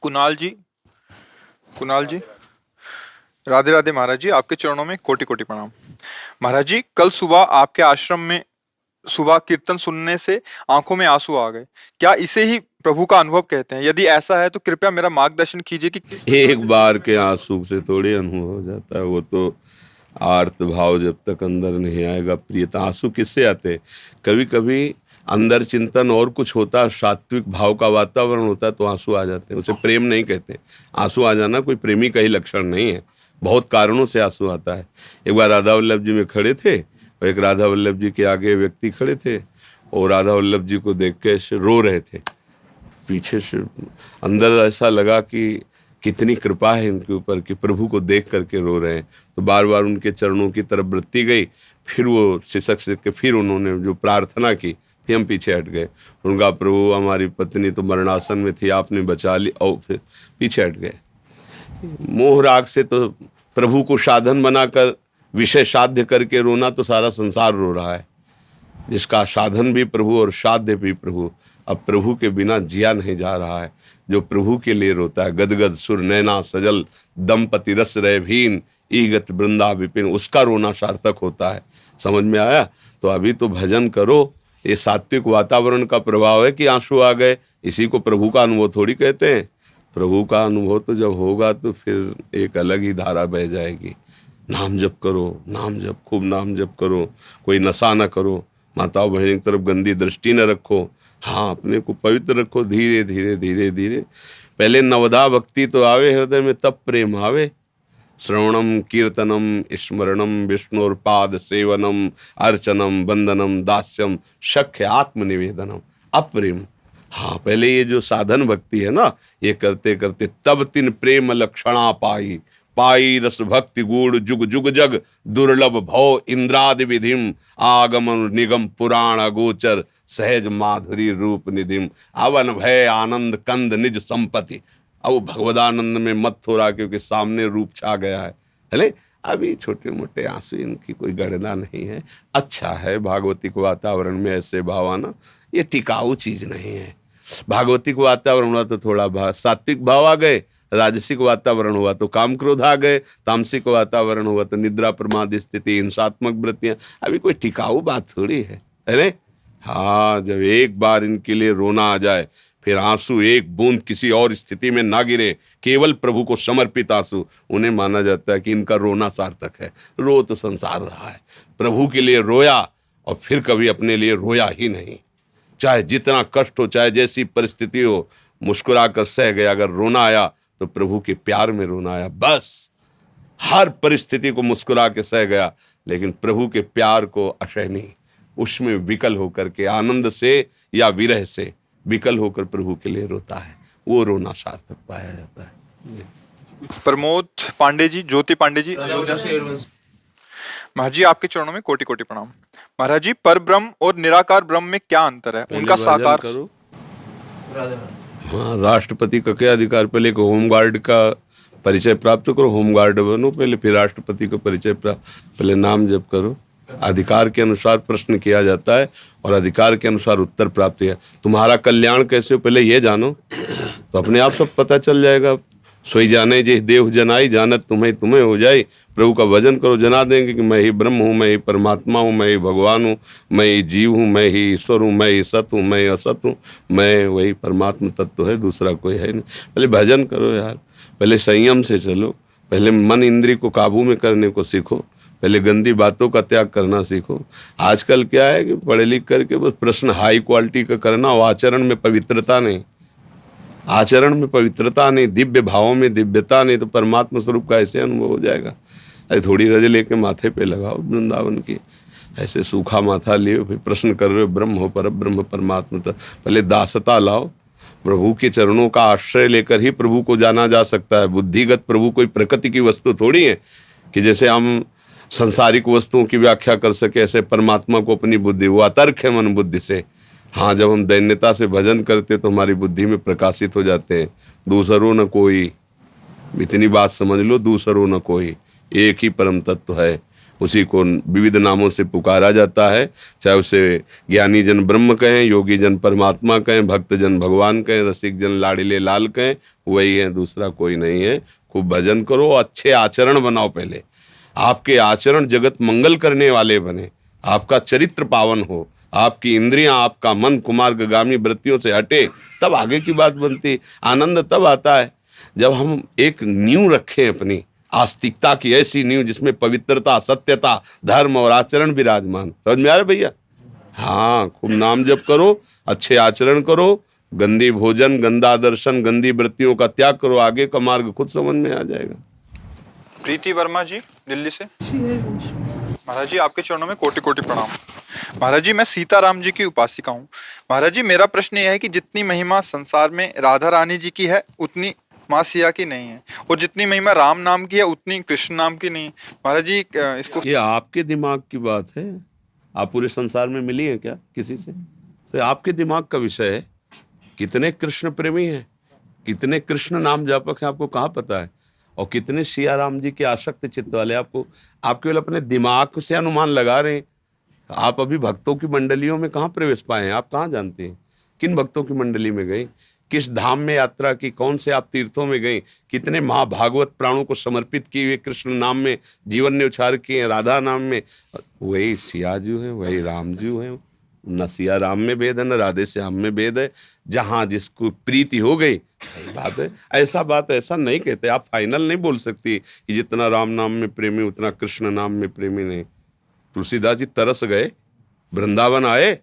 कुणाल जी। कुणाल जी, राधे राधे महाराज जी, आपके चरणों में कोटि कोटि प्रणाम। महाराज जी, कल सुबह आपके आश्रम में सुबह कीर्तन सुनने से आंखों में आंसू आ गए। क्या इसे ही प्रभु का अनुभव कहते हैं? यदि ऐसा है तो कृपया मेरा मार्गदर्शन कीजिए कि किस प्रकार एक से बार के आंसू से थोड़ी अनुभव हो जाता है। वो तो आर्त भाव जब तक अंदर नहीं आएगा प्रियता। आंसू किससे आते? कभी कभी अंदर चिंतन और कुछ होता है, सात्विक भाव का वातावरण होता है तो आंसू आ जाते हैं। उसे प्रेम नहीं कहते। आंसू आ जाना कोई प्रेमी का ही लक्षण नहीं है, बहुत कारणों से आंसू आता है। एक बार राधा वल्लभ जी में खड़े थे और एक राधा वल्लभ जी के आगे व्यक्ति खड़े थे और राधा वल्लभ जी को देख के रो रहे थे। पीछे से अंदर ऐसा लगा कि कितनी कृपा है इनके ऊपर कि प्रभु को देख करके रो रहे हैं। तो बार बार उनके चरणों की तरफ वृत्ति गई। फिर वो सिसक के फिर उन्होंने जो प्रार्थना की, फिर हम पीछे हट गए। उनका प्रभु हमारी पत्नी तो मरणासन में थी, आपने बचा ली, और फिर पीछे हट गए। मोह राग से तो प्रभु को साधन बनाकर विषय साध्य करके रोना तो सारा संसार रो रहा है, जिसका साधन भी प्रभु और साध्य भी प्रभु। अब प्रभु के बिना जिया नहीं जा रहा है। जो प्रभु के लिए रोता है, गदगद सुर नैना सजल दंपति रस रहे भीन ईगत वृंदा विपिन, उसका रोना सार्थक होता है। समझ में आया? तो अभी तो भजन करो। ये सात्विक वातावरण का प्रभाव है कि आंसू आ गए। इसी को प्रभु का अनुभव थोड़ी कहते हैं। प्रभु का अनुभव तो जब होगा तो फिर एक अलग ही धारा बह जाएगी। नाम जप करो, नाम जप, खूब नाम जप करो। कोई नशा न करो, माताओं बहनों की तरफ गंदी दृष्टि न रखो। हाँ, अपने को पवित्र रखो। धीरे धीरे धीरे धीरे पहले नवदा भक्ति तो आवे हृदय में, तब प्रेम आवे। श्रवणम कीर्तनम स्मरणम विष्णुर्पाद सेवनम अर्चनम वंदनम दास्यम शक्य आत्मनिवेदनम, अब प्रेम। हाँ, पहले ये जो साधन भक्ति है ना, ये करते करते तब तिन प्रेम लक्षणा पाई पाई रस भक्ति गूढ़ जुग जुग जग दुर्लभ भव इंद्रादि विधिम आगमन निगम पुराण अगोचर सहज माधुरी रूप निधिम अवन भय आनंद कंद निज संपत्ति। अब भगवदानंद में मत हो रहा क्योंकि सामने रूप छा गया है। हेले, अभी छोटे मोटे आंसू, इनकी कोई गणना नहीं है। अच्छा है भागवतिक वातावरण में ऐसे भाव आना, ये टिकाऊ चीज नहीं है। भागवतिक वातावरण हुआ तो थोड़ा सात्विक भाव आ गए, राजसिक वातावरण हुआ तो काम क्रोध आ गए, तामसिक वातावरण हुआ तो निद्रा प्रमाद स्थिति हिंसात्मक वृत्तियां। अभी कोई टिकाऊ बात थोड़ी है। अरे हाँ, जब एक बार इनके लिए रोना आ जाए, फिर आंसू एक बूंद किसी और स्थिति में ना गिरे, केवल प्रभु को समर्पित आंसू, उन्हें माना जाता है कि इनका रोना सार्थक है। रो तो संसार रहा है, प्रभु के लिए रोया और फिर कभी अपने लिए रोया ही नहीं। चाहे जितना कष्ट हो, चाहे जैसी परिस्थिति हो, मुस्कुरा कर सह गया। अगर रोना आया तो प्रभु के प्यार में रोना आया, बस। हर परिस्थिति को मुस्कुरा के सह गया, लेकिन प्रभु के प्यार को अशय नहीं, उसमें विकल होकर के, आनंद से या विरह से विकल होकर प्रभु के लिए रोता है, वो रोना सार्थक पाया जाता है। प्रमोद पांडे जी, ज्योति पांडे जी। महाराज जी, आपके चरणों में कोटि कोटि प्रणाम। महाराज जी, पर ब्रह्म और निराकार ब्रह्म में क्या अंतर है? उनका साकार करो। हाँ, राष्ट्रपति का क्या अधिकार? पहले को होमगार्ड का परिचय प्राप्त करो, होमगार्ड बनो पहले, फिर राष्ट्रपति का परिचय प्राप्त। पहले नाम जप करो। अधिकार के अनुसार प्रश्न किया जाता है और अधिकार के अनुसार उत्तर प्राप्त है। तुम्हारा कल्याण कैसे हो, पहले ये जानो, तो अपने आप सब पता चल जाएगा। सोई जाने जे देव जनाई, जानत तुम्हें तुम्हें हो जाए। प्रभु का भजन करो, जना देंगे कि मैं ही ब्रह्म हूँ, मैं ही परमात्मा हूँ, मैं ही भगवान हूँ, मैं ही जीव हूँ, मैं ही ईश्वर हूँ, मैं ही सत हूँ, मैं ही असत हूँ, मैं वही परमात्मा तत्व है, दूसरा कोई है नहीं। पहले भजन करो यार, पहले संयम से चलो, पहले मन इंद्री को काबू में करने को सीखो, पहले गंदी बातों का त्याग करना सीखो। आजकल क्या है कि पढ़े लिख करके बस प्रश्न हाई क्वालिटी का करना, और आचरण में पवित्रता नहीं, आचरण में पवित्रता नहीं, दिव्य भावों में दिव्यता नहीं, तो परमात्मा स्वरूप का ऐसे अनुभव हो जाएगा। अरे थोड़ी रज लेके माथे पे लगाओ वृंदावन की, ऐसे सूखा माथा लिए फिर प्रश्न कर रहे हो ब्रह्म हो, पर ब्रह्म परमात्मा। तो पहले दासता लाओ, प्रभु के चरणों का आश्रय लेकर ही प्रभु को जाना जा सकता है। बुद्धिगत प्रभु कोई प्रकृति की वस्तु थोड़ी है कि जैसे हम संसारिक वस्तुओं की व्याख्या कर सके, ऐसे परमात्मा को अपनी बुद्धि, वो अतर्क है मन बुद्धि से। हाँ, जब हम दैन्यता से भजन करते तो हमारी बुद्धि में प्रकाशित हो जाते हैं। दूसरों न कोई, इतनी बात समझ लो, दूसरों न कोई, एक ही परम तत्व है। उसी को विविध नामों से पुकारा जाता है, चाहे उसे ज्ञानी जन ब्रह्म कहें, योगी जन परमात्मा कहें, भक्त जन भगवान कहें, रसिक जन लाडिले लाल कहें, वही है, दूसरा कोई नहीं है। खूब भजन करो, अच्छे आचरण बनाओ, पहले आपके आचरण जगत मंगल करने वाले बने, आपका चरित्र पावन हो, आपकी इंद्रियां, आपका मन कुमार्गामी वृत्तियों से हटे, तब आगे की बात बनती। आनंद तब आता है जब हम एक नींव रखें अपनी आस्तिकता की, ऐसी नींव जिसमें पवित्रता, सत्यता, धर्म और आचरण विराजमान। समझ में आ रहा भैया? हाँ, खूब नाम जप करो, अच्छे आचरण करो, गंदी भोजन, गंदा दर्शन, गंदी वृत्तियों का त्याग करो, आगे का मार्ग खुद समझ में आ जाएगा। प्रीति वर्मा जी दिल्ली से। महाराज जी, आपके चरणों में कोटि कोटि प्रणाम। महाराज जी, मैं सीताराम जी की उपासिका हूँ। महाराज जी, मेरा प्रश्न यह है कि जितनी महिमा संसार में राधा रानी जी की है, उतनी माँ सिया की नहीं है, और जितनी महिमा राम नाम की है, उतनी कृष्ण नाम की नहीं है। महाराज जी, इसको ये आपके दिमाग की बात है। आप पूरे संसार में मिली है क्या किसी से? तो आपके दिमाग का विषय है। कितने कृष्ण प्रेमी हैं, कितने कृष्ण नाम जापक हैं, आपको कहाँ पता है? और कितने सिया राम जी के आसक्त चित्त वाले, आपको आप केवल अपने दिमाग से अनुमान लगा रहे हैं। आप अभी भक्तों की मंडलियों में कहाँ प्रवेश पाए हैं? आप कहाँ जानते हैं? किन भक्तों की मंडली में गए? किस धाम में यात्रा की? कौन से आप तीर्थों में गए? कितने महाभागवत प्राणों को समर्पित किए हुए कृष्ण नाम में जीवन ने उछार किए हैं, राधा नाम में? वही सिया जी है, वही राम जी है। न सिया राम में भेद है, न राधे श्याम में भेद है। जहाँ जिसको प्रीति हो गई, बात है। ऐसा नहीं कहते। आप फाइनल नहीं बोल सकती कि जितना राम नाम में प्रेमी उतना कृष्ण नाम में प्रेमी नहीं। तुलसीदास जी तरस गए, वृंदावन आए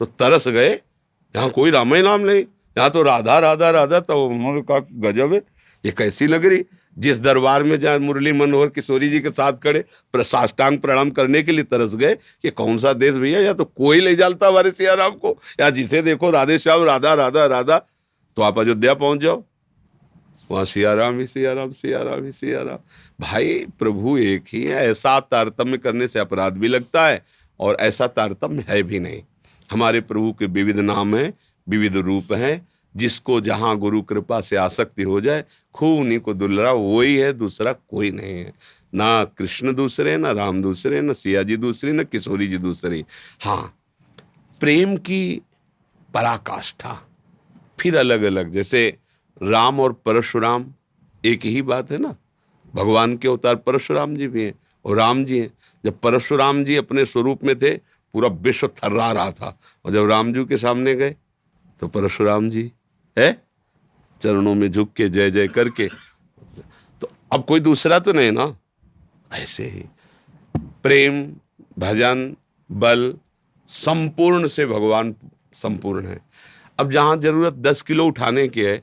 तो तरस गए। यहाँ कोई राम ही नाम नहीं, यहाँ तो राधा राधा राधा। तो उन्होंने कहा गजब है, ये कैसी लग रही। जिस दरबार में जहाँ मुरली मनोहर किशोरी जी के साथ खड़े साष्टांग प्रणाम करने के लिए तरस गए कि कौन सा देश भैया, या तो कोई ले जाता हमारे सिया राम को, या जिसे देखो राधे श्याम, राधा राधा राधा। तो आप अयोध्या पहुंच जाओ, वहाँ सिया राम ही सिया राम, सिया राम ही सिया राम। भाई प्रभु एक ही है। ऐसा तारतम्य करने से अपराध भी लगता है, और ऐसा तारतम्य है भी नहीं। हमारे प्रभु के विविध नाम हैं, विविध रूप हैं। जिसको जहाँ गुरु कृपा से आसक्ति हो जाए, खूब उन्हीं को दुलरा, वही है, दूसरा कोई नहीं है। ना कृष्ण दूसरे, ना राम दूसरे, ना सिया जी दूसरी, ना किशोरी जी दूसरी। हाँ, प्रेम की पराकाष्ठा फिर अलग अलग। जैसे राम और परशुराम एक ही बात है ना। भगवान के अवतार परशुराम जी भी हैं और राम जी हैं। जब परशुराम जी अपने स्वरूप में थे, पूरा विश्व थर्रा रहा था, और जब राम जी के सामने गए तो परशुराम जी है चरणों में झुक के जय जय करके। तो अब कोई दूसरा तो नहीं ना। ऐसे ही प्रेम, भजन, बल संपूर्ण से भगवान संपूर्ण है। अब जहाँ जरूरत 10 किलो उठाने की है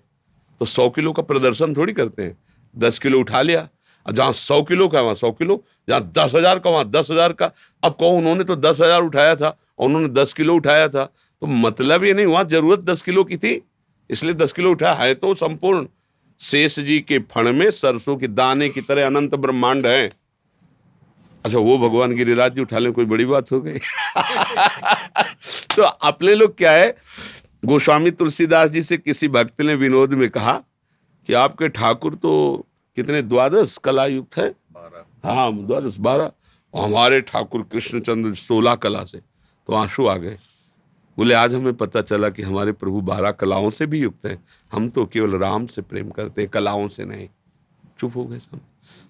तो 100 किलो का प्रदर्शन थोड़ी करते हैं। 10 किलो उठा लिया, और जहाँ 100 किलो का वहाँ 100 किलो, जहाँ 10,000 का वहाँ 10,000 का। अब कहो उन्होंने तो 10,000 उठाया था और उन्होंने 10 किलो उठाया था, तो मतलब ये नहीं वहाँ जरूरत 10 किलो की थी इसलिए 10 किलो उठाया है। तो संपूर्ण शेष जी के फण में सरसों के दाने की तरह अनंत ब्रह्मांड है। अच्छा, वो भगवान गिरिराज जी उठा ले, कोई बड़ी बात हो गई? तो अपने लोग क्या है, गोस्वामी तुलसीदास जी से किसी भक्त ने विनोद में कहा कि आपके ठाकुर तो कितने 12 कला युक्त है। हाँ, 12 हमारे ठाकुर कृष्णचंद्र 16 कला से। तो आंसू आ गए। बोले आज हमें पता चला कि हमारे प्रभु 12 कलाओं से भी युक्त हैं। हम तो केवल राम से प्रेम करते हैं, कलाओं से नहीं। चुप हो गए सब।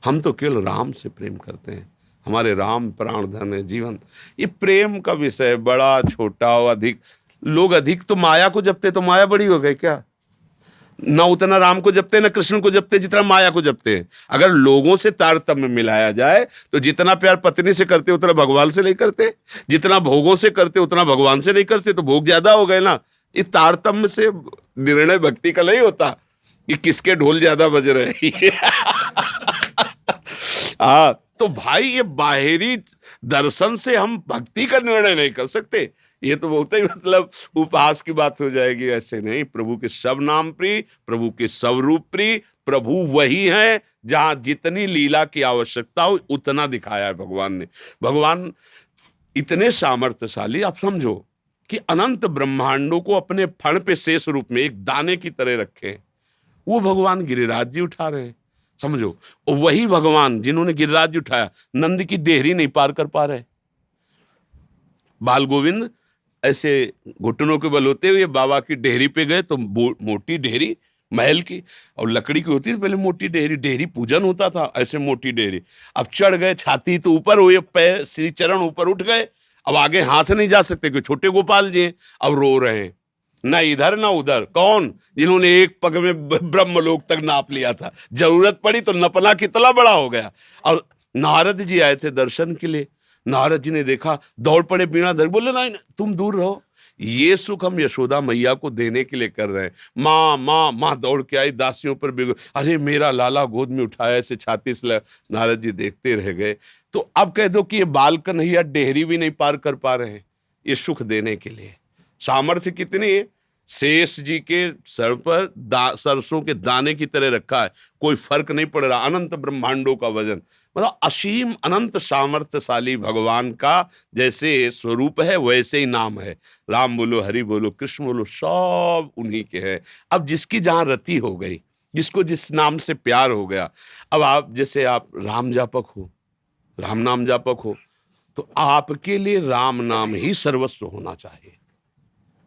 हम तो केवल राम से प्रेम करते हैं, हमारे राम प्राण धन है, जीवन। ये प्रेम का विषय बड़ा छोटा हो, अधिक लोग अधिक तो माया को जपते, तो माया बड़ी हो गई क्या? ना उतना राम को जपते, ना कृष्ण को जपते जितना माया को जपते हैं। अगर लोगों से तारतम्य मिलाया जाए तो जितना प्यार पत्नी से करते उतना भगवान से नहीं करते, जितना भोगों से करते उतना भगवान से नहीं करते, तो भोग ज्यादा हो गए ना। इस तारतम्य से निर्णय भक्ति का नहीं होता कि किसके ढोल ज्यादा बज रहे हैं। हाँ, तो भाई ये बाहरी दर्शन से हम भक्ति का निर्णय नहीं कर सकते। ये तो बहुत ही मतलब उपहास की बात हो जाएगी। ऐसे नहीं। प्रभु के सब नाम प्रिय, प्रभु के सब रूप प्रिय। प्रभु वही है, जहां जितनी लीला की आवश्यकता हो उतना दिखाया है भगवान ने। भगवान इतने सामर्थ्यशाली, आप समझो कि अनंत ब्रह्मांडों को अपने फण पे शेष रूप में एक दाने की तरह रखे। वो भगवान गिरिराज जी उठा रहे हैं। समझो। और वही भगवान जिन्होंने गिरिराज उठाया, नंद की डेहरी नहीं पार कर पा रहे। बाल गोविंद ऐसे घुटनों के बल होते हुए बाबा की डेहरी पे गए तो मोटी डेहरी महल की, और लकड़ी की होती थी पहले मोटी डेहरी, डेहरी पूजन होता था, ऐसे मोटी डेहरी। अब चढ़ गए, छाती तो ऊपर हुई, पैर श्री चरण ऊपर उठ गए, अब आगे हाथ नहीं जा सकते क्योंकि छोटे गोपाल जी हैं। अब रो रहे हैं, ना इधर ना उधर। कौन? जिन्होंने एक पग में ब्रह्मलोक तक नाप लिया था, जरूरत पड़ी तो नपना कितना बड़ा हो गया। और नारद जी आए थे दर्शन के लिए, नारद जी ने देखा, दौड़ पड़े बीणा धर, बोले नहीं तुम दूर रहो, ये सुख हम यशोदा मैया को देने के लिए कर रहे हैं। माँ माँ माँ दौड़ के आई, दासियों पर बिगड़, अरे मेरा लाला गोद में उठाया, ऐसे छाती से नारद जी देखते रह गए। तो अब कह दो कि ये बाल कन्हैया डेहरी भी नहीं पार कर पा रहे हैं, ये सुख देने के लिए सामर्थ्य कितनी है। शेष जी के सर पर सरसों के दाने की तरह रखा है, कोई फर्क नहीं पड़ रहा, अनंत ब्रह्मांडों का वजन, मतलब असीम अनंत सामर्थ्यशाली भगवान का जैसे स्वरूप है वैसे ही नाम है। राम बोलो, हरि बोलो, कृष्ण बोलो, सब उन्हीं के हैं। अब जिसकी जहां रति हो गई, जिसको जिस नाम से प्यार हो गया, अब आप जैसे आप राम जापक हो, राम नाम जापक हो, तो आपके लिए राम नाम ही सर्वस्व होना चाहिए।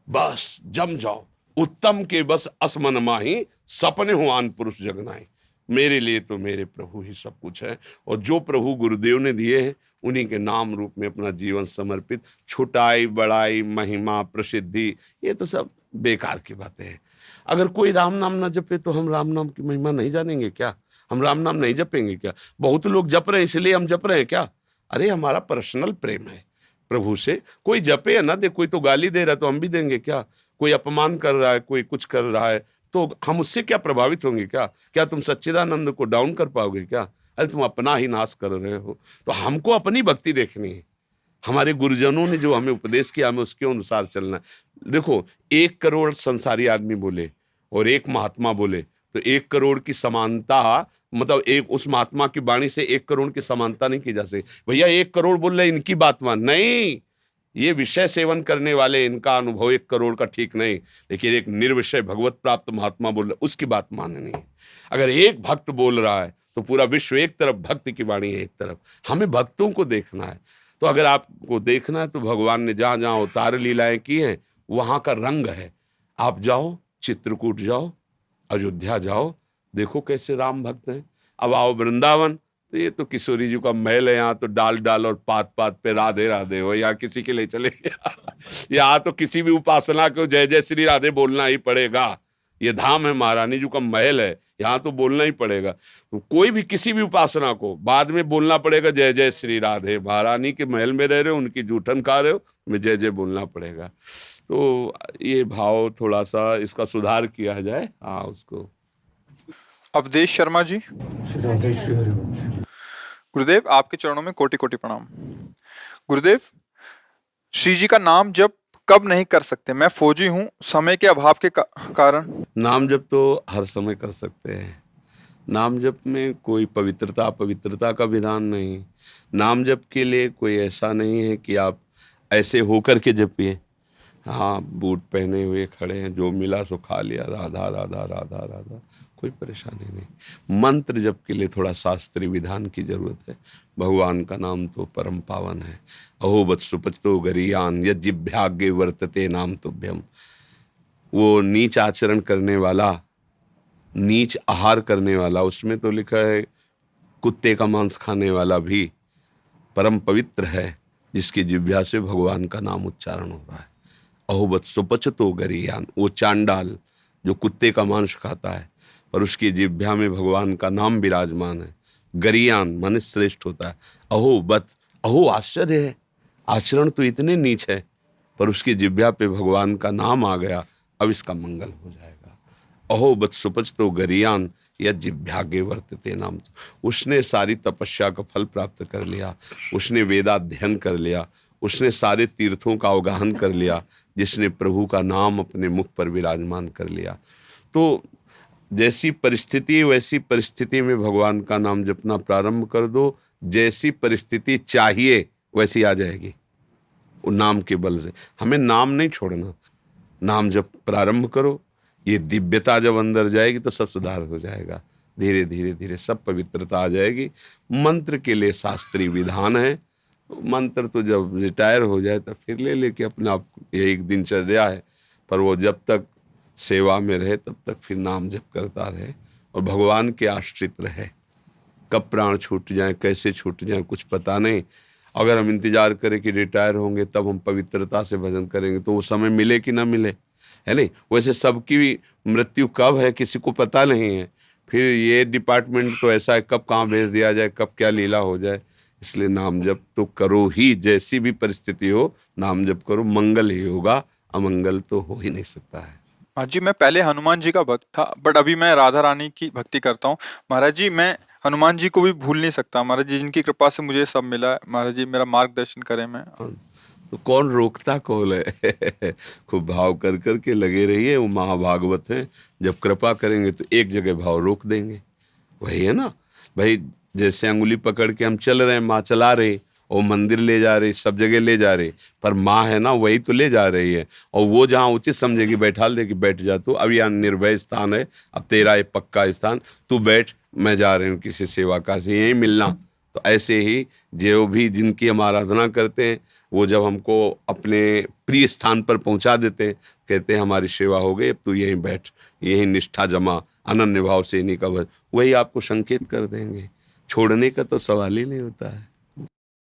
बस जम जाओ, उत्तम के बस असमन माही, सपने हो आन पुरुष जगनाई। मेरे लिए तो मेरे प्रभु ही सब कुछ है, और जो प्रभु गुरुदेव ने दिए हैं उन्हीं के नाम रूप में अपना जीवन समर्पित। छुटाई बड़ाई महिमा प्रसिद्धि ये तो सब बेकार की बातें हैं। अगर कोई राम नाम ना जपे तो हम राम नाम की महिमा नहीं जानेंगे क्या? हम राम नाम नहीं जपेंगे क्या? बहुत लोग जप रहे हैं इसलिए हम जप रहे हैं क्या? अरे हमारा पर्सनल प्रेम है प्रभु से। कोई जपे या ना दे, कोई तो गाली दे रहा है तो हम भी देंगे क्या? कोई अपमान कर रहा है, कोई कुछ कर रहा है, तो हम उससे क्या प्रभावित होंगे क्या? क्या तुम सच्चिदानंद को डाउन कर पाओगे क्या? अरे तुम अपना ही नाश कर रहे हो। तो हमको अपनी भक्ति देखनी है, हमारे गुरुजनों ने जो हमें उपदेश किया हमें उसके अनुसार चलना है। देखो 1 करोड़ संसारी आदमी बोले और एक महात्मा बोले तो 1 करोड़ की समानता, मतलब एक उस महात्मा की वाणी से 1 करोड़ की समानता नहीं की जा सकती। भैया 1 करोड़ बोल रहे इनकी बात मान, नहीं, ये विषय सेवन करने वाले, इनका अनुभव 1 करोड़ का ठीक नहीं, लेकिन एक निर्विषय भगवत प्राप्त महात्मा बोल रहा, उसकी बात माननी है। अगर एक भक्त बोल रहा है तो पूरा विश्व एक तरफ, भक्ति की वाणी है एक तरफ, हमें भक्तों को देखना है। तो अगर आपको देखना है तो भगवान ने जहां जहां अवतार लीलाएं की हैं वहां का रंग है। आप जाओ, चित्रकूट जाओ, अयोध्या जाओ, देखो कैसे राम भक्त हैं। अब आओ वृंदावन, तो ये तो किशोरी जी का महल है, यहाँ तो डाल डाल और पात पात पे राधे राधे हो, यहाँ किसी के लिए चले यहाँ तो किसी भी उपासना को जय जय श्री राधे बोलना ही पड़ेगा। ये धाम है, महारानी जी का महल है, यहाँ तो बोलना ही पड़ेगा। तो कोई भी किसी भी उपासना को बाद में बोलना पड़ेगा जय जय श्री राधे। महारानी के महल में रह रहे हो, उनकी जूठन खा रहे हो, तुम्हें जय जय बोलना पड़ेगा। तो ये भाव थोड़ा सा इसका सुधार किया जाए। हाँ, उसको अवधेश शर्मा जी। गुरुदेव आपके चरणों में कोटि कोटि प्रणाम। गुरुदेव, श्री जी का नाम जप कब नहीं कर सकते? मैं फौजी हूँ, समय के अभाव के कारण। नाम जप तो हर समय कर सकते हैं। नाम जप में कोई पवित्रता का विधान नहीं। नाम जप के लिए कोई ऐसा नहीं है कि आप ऐसे होकर के जपिए। हाँ, बूट पहने हुए खड़े हैं, जो मिला सो खा लिया, राधा राधा राधा राधा, कोई परेशानी नहीं। मंत्र जप के लिए थोड़ा शास्त्रीय विधान की जरूरत है। भगवान का नाम तो परम पावन है। अहो बत सुपचतो गरीयान यज्जिभ्याग्ये वर्तते नाम तुभ्यम। वो नीच आचरण करने वाला, नीच आहार करने वाला, उसमें तो लिखा है कुत्ते का मांस खाने वाला भी परम पवित्र है जिसकी जिह्वा से भगवान का नाम उच्चारण हो रहा है। अहोबत सुपचतो गरीयान, वो चांडाल जो कुत्ते का मांस खाता है पर उसकी जिह्वा में भगवान का नाम विराजमान है। गरीयान माने श्रेष्ठ होता है। अहोबत, अहो आश्चर्य है, आचरण तो इतने नीच है पर उसकी जिह्वा पे भगवान का नाम आ गया, अब इसका मंगल हो जाएगा। अहोबत सुपचतो गरीयान यज्जिभ्याग्ये वर्तते नाम। उसने सारी तपस्या का फल प्राप्त कर लिया, उसने वेदाध्ययन कर लिया, उसने सारे तीर्थों का अवगाहन कर लिया, जिसने प्रभु का नाम अपने मुख पर विराजमान कर लिया। तो जैसी परिस्थिति वैसी परिस्थिति में भगवान का नाम जपना प्रारंभ कर दो। जैसी परिस्थिति चाहिए वैसी आ जाएगी वो नाम के बल से। हमें नाम नहीं छोड़ना, नाम जप प्रारंभ करो। ये दिव्यता जब अंदर जाएगी तो सब सुधार हो जाएगा। धीरे धीरे धीरे सब पवित्रता आ जाएगी। मंत्र के लिए शास्त्रीय विधान है, मंत्र तो जब रिटायर हो जाए तो फिर ले लेके अपने आप, ये एक दिनचर्या है, पर वो जब तक सेवा में रहे तब तक फिर नाम जप करता रहे और भगवान के आश्रित रहे। कब प्राण छूट जाए, कैसे छूट जाए, कुछ पता नहीं। अगर हम इंतजार करें कि रिटायर होंगे तब हम पवित्रता से भजन करेंगे तो वो समय मिले कि ना मिले, है नहीं। वैसे सबकी मृत्यु कब है किसी को पता नहीं है। फिर ये डिपार्टमेंट तो ऐसा है, कब कहाँ भेज दिया जाए, कब क्या लीला हो जाए। इसलिए नाम जप तो करो ही, जैसी भी परिस्थिति हो नाम जप करो, मंगल ही होगा, अमंगल तो हो ही नहीं सकता है। महाराज जी मैं पहले हनुमान जी का भक्त था, बट अभी मैं राधा रानी की भक्ति करता हूँ। महाराज जी मैं हनुमान जी को भी भूल नहीं सकता। महाराज जी जिनकी कृपा से मुझे सब मिला है, महाराज जी मेरा मार्गदर्शन करें। मैं तो कौन रोकता कौन है खूब भाव कर कर के लगे रहिए, वो महाभागवत हैं, जब कृपा करेंगे तो एक जगह भाव रोक देंगे। वही है ना भाई, जैसे अंगुली पकड़ के हम चल रहे हैं, माँ चला रही, वो मंदिर ले जा रही, सब जगह ले जा रही, पर माँ है ना वही तो ले जा रही है। और वो जहाँ उचित समझेगी बैठा देगी, बैठ जा तू, अब यहाँ निर्भय स्थान है, अब तेरा ये पक्का स्थान, तू बैठ, मैं जा रही हूँ किसी सेवा कार्य से, यहीं मिलना। तो ऐसे ही जो भी जिनकी हम आराधना करते हैं वो जब हमको अपने प्रिय स्थान पर पहुंचा देते हैं, कहते हैं हमारी सेवा हो गई, अब तू यहीं बैठ, यहीं निष्ठा जमा, अनन्य भाव से इन्हीं का भजन, वही आपको संकेत कर देंगे। छोड़ने का तो सवाल ही नहीं होता है।